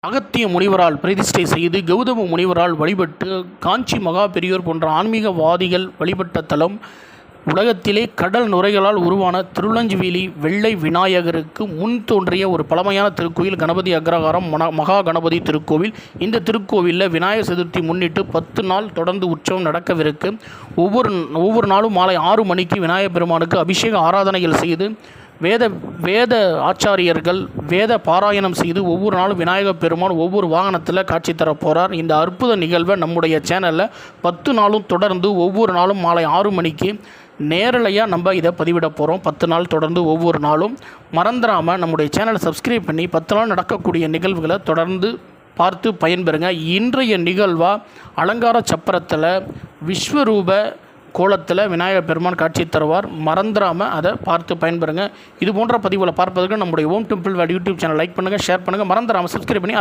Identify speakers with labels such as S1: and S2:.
S1: அகத்திய முனிவரால் பிரதிஷ்டை செய்து கௌதம முனிவரால் வழிபட்டு காஞ்சி மகா பெரியோர் போன்ற ஆன்மீகவாதிகள் வழிபட்ட தலம். உலகத்திலே கடல் நுரைகளால் உருவான திருவலஞ்சிவேலி வெள்ளை விநாயகருக்கு முன் தோன்றிய ஒரு பழமையான திருக்கோயில் கணபதி அக்ரஹாரம் மகா கணபதி திருக்கோவில். இந்த திருக்கோவிலில் விநாயகர் சதுர்த்தி முன்னிட்டு 10 நாள் தொடர்ந்து உற்சவம் நடக்கவிருக்கு. ஒவ்வொரு நாளும் மாலை 6 மணிக்கு விநாயகர் பெருமானுக்கு அபிஷேக ஆராதனைகள் செய்து வேத ஆச்சாரியர்கள் வேத பாராயணம் செய்து ஒவ்வொரு நாளும் விநாயகர் பெருமான் ஒவ்வொரு வாகனத்தில் காட்சி தரப்போகிறார். இந்த அற்புத நிகழ்வை நம்முடைய சேனலில் 10 நாளும் தொடர்ந்து ஒவ்வொரு நாளும் மாலை 6 மணிக்கு நேரலையாக நம்ம இதை பதிவிட போகிறோம். 10 நாள் தொடர்ந்து ஒவ்வொரு நாளும் மறந்துடாமல் நம்முடைய சேனலை சப்ஸ்கிரைப் பண்ணி 10 நாள் நடக்கக்கூடிய நிகழ்வுகளை தொடர்ந்து பார்த்து பயன்பெறுங்க. இன்றைய நிகழ்வாக அலங்கார சப்பரத்தில் விஸ்வரூப கோலத்தில் விநாயகர் பெருமான் காட்சி தருவார். மறந்துடாமல் அதை பார்த்து பயன்பெறுங்க. இது போன்ற பதிவுகளை பார்ப்பதற்கு நம்முடைய Om Temple World YouTube channel like பண்ணுங்கள், ஷேர் பண்ணுங்கள், மறந்துடாமல் சப்ஸ்கிரைப் பண்ணி